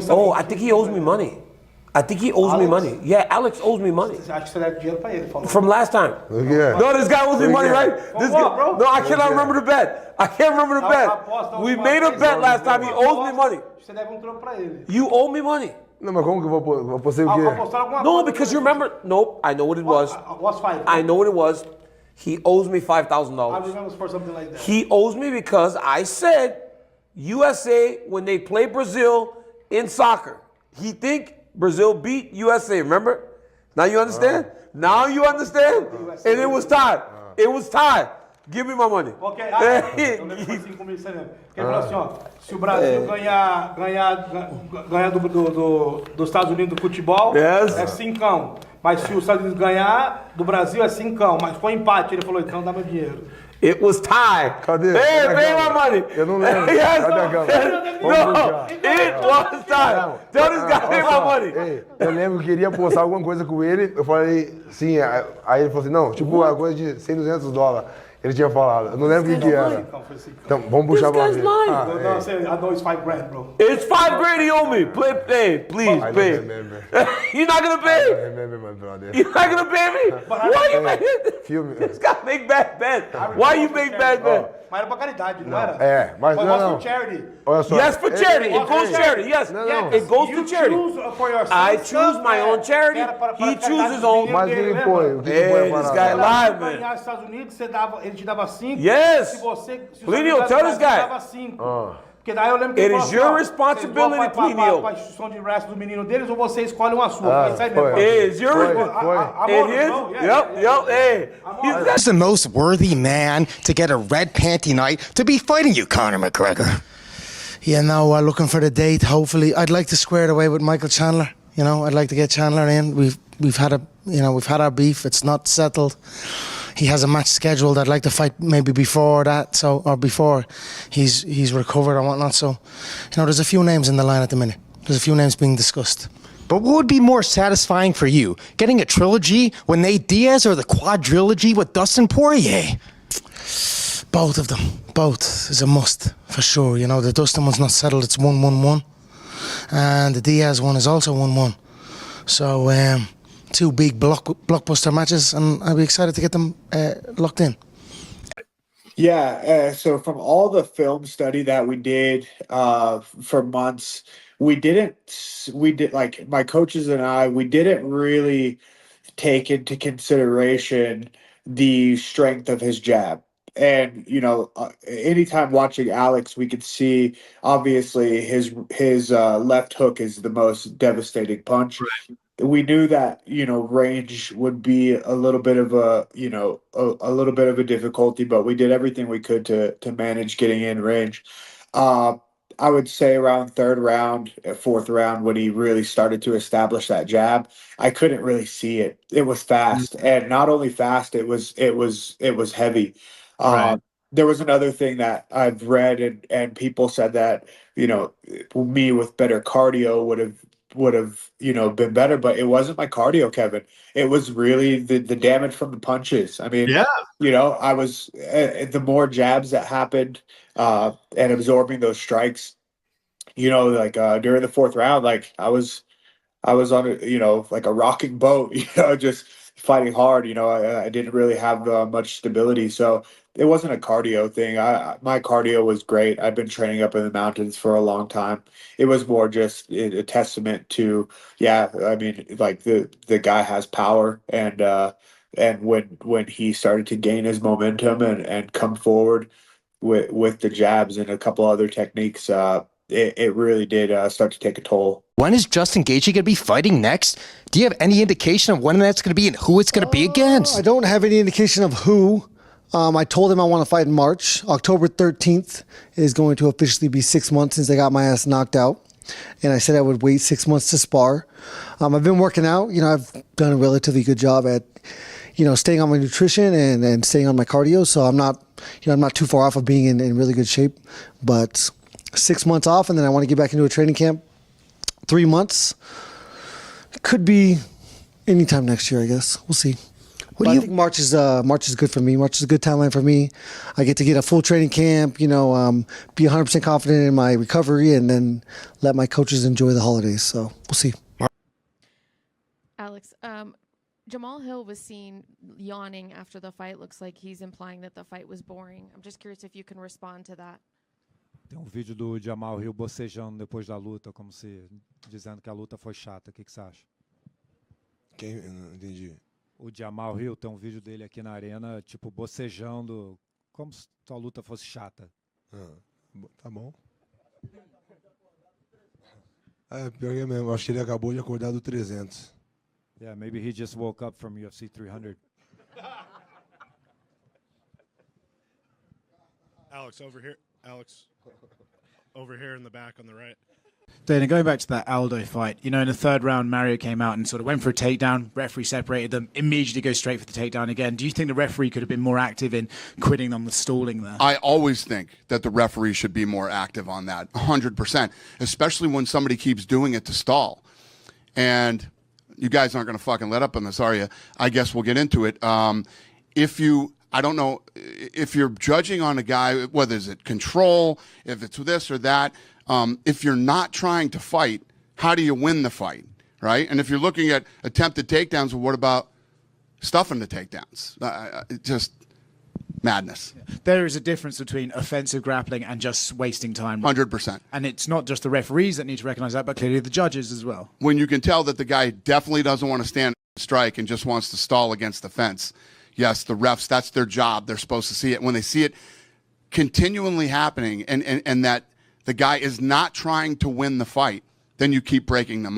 Oh, I think he owes me money. I think he owes me money. Yeah, Alex owes me money. From last time. Yeah. No, this guy owes me money, right? This guy, bro? no, I cannot remember the bet. I can't remember the bet. We made a bet last time. He owes me money. You owe me money. Não, mas como que eu vou apostar o quê? No, because you remember. Nope, I know what it was. I know what it was. He owes me $5,000. I remember for something like that. He owes me because I said USA when they play Brazil in soccer. He think Brazil beat USA. Remember? Now you understand? Now you understand? And it was tied. It was tied. Give me my money. Ok, eu lembro que foi assim comigo, você lembra? Porque ele falou assim, ó, se o Brasil ganhar dos Estados Unidos do futebol, é 5. Mas se os Estados Unidos ganhar do Brasil, é 5. Mas foi empate. Ele falou, então dá meu dinheiro. It was tied. Cadê? Hey, pay my money. Eu não lembro. Yes, Cadê a câmera? no, it was tied. Tell this guy pay my money. Ei, eu lembro que queria postar alguma coisa com ele. Eu falei, sim. Aí ele falou assim, não, tipo uma coisa de 100, $200. Ele tinha falado. Eu não lembro o que era. Então, vamos puxar pra ver. I know it's $5,000, bro. It's $5,000 he owe me. Please, I pay. don't remember. You're not gonna I pay? don't remember, my brother. You're not gonna pay me? Why you making? Filme. This guy make bad bets. Why you make bad bets? Mas era pra caridade, não era? É, mas não. For charity. Olha só. Yes, for charity. It goes charity. Yes, it goes to charity. I choose my own charity. He chooses his own. Mas ele põe. Hey, this guy live, man. Ganhar nos Estados Unidos, ele te dava 5. Yes. Se você Plinio, tell this guy. dava 5. Porque daí eu lembro que It ele is your responsibility, Plinio. Para a instituição de wrestling do menino deles ou você escolhe uma sua. It is your responsibility. It is. Yep. Hey. Who's the most worthy man to get a red panty night to be fighting you, Conor McGregor? Yeah, no, we're looking for the date. Hopefully, I'd like to square it away with Michael Chandler. You know, I'd like to get Chandler in. We've had our beef. It's not settled. He has a match scheduled. I'd like to fight maybe before that, or before he's recovered or whatnot. So, there's a few names in the line at the minute. There's a few names being discussed. But what would be more satisfying for you, getting a trilogy with Nate Diaz or the quadrilogy with Dustin Poirier? Both of them. Both is a must, for sure. The Dustin one's not settled. It's 1-1-1. And the Diaz one is also 1-1. So, 2 big blockbuster matches, and I'll be excited to get them locked in. Yeah, so from all the film study that we did for months, we did like my coaches and I, we didn't really take into consideration the strength of his jab. And anytime watching Alex, we could see obviously his left hook is the most devastating punch. Right. We knew that range would be a little bit of a little bit of a difficulty, but we did everything we could to manage getting in range. I would say around 3rd round, 4th round, when he really started to establish that jab, I couldn't really see it. It was fast, and not only fast, it was heavy. Right. There was another thing that I've read, and people said that me with better cardio would have been better, but it wasn't my cardio, Kevin. It was really the damage from the punches. I mean, I was the more jabs that happened and absorbing those strikes, during the 4th round, like I was on like a rocking boat, just fighting hard. I didn't really have much stability, so it wasn't a cardio thing. My cardio was great. I've been training up in the mountains for a long time. It was more just a testament to, I mean, like the guy has power, and when he started to gain his momentum and come forward with the jabs and a couple other techniques, it really did start to take a toll. When is Justin Gaethje going to be fighting next? Do you have any indication of when that's going to be and who it's going to be against? I don't have any indication of who. I told him I want to fight in March. October 13th is going to officially be 6 months since I got my ass knocked out. And I said I would wait 6 months to spar. I've been working out. I've done a relatively good job at, staying on my nutrition and staying on my cardio. So I'm not too far off of being in really good shape. But 6 months off, and then I want to get back into a training camp. 3 months. Could be anytime next year, I guess. We'll see. I think March is good for me. March is a good timeline for me. I get to get a full training camp, be 100% confident in my recovery, and then let my coaches enjoy the holidays. So we'll see. Alex, Jamal Hill was seen yawning after the fight. Looks like he's implying that the fight was boring. I'm just curious if you can respond to that. Tem vídeo do Jamal Hill bocejando depois da luta, como se dizendo que a luta foi chata. O que você acha? Quem? Eu não entendi. O Jamal Hill tem vídeo dele aqui na arena, tipo, bocejando, como se a luta fosse chata. Tá bom. Pior que é mesmo. Acho que ele acabou de acordar do 300. Yeah, maybe he just woke up from UFC 300. Alex, over here in the back on the right. Dana, going back to that Aldo fight, in the third round, Mario came out and sort of went for a takedown. Referee separated them, immediately go straight for the takedown again. Do you think the referee could have been more active in quitting on the stalling there? I always think that the referee should be more active on that, 100%, especially when somebody keeps doing it to stall. And you guys aren't going to fucking let up on this, are you? I guess we'll get into it. I don't know if you're judging on a guy, whether it's control, if it's this or that. If you're not trying to fight, how do you win the fight, right? And if you're looking at attempted takedowns, well, what about stuffing the takedowns? Just madness. There is a difference between offensive grappling and just wasting time. 100%. And it's not just the referees that need to recognize that, but clearly the judges as well. When you can tell that the guy definitely doesn't want to stand and strike and just wants to stall against the fence. Yes, the refs, that's their job. They're supposed to see it. When they see it continually happening and that the guy is not trying to win the fight, then you keep breaking them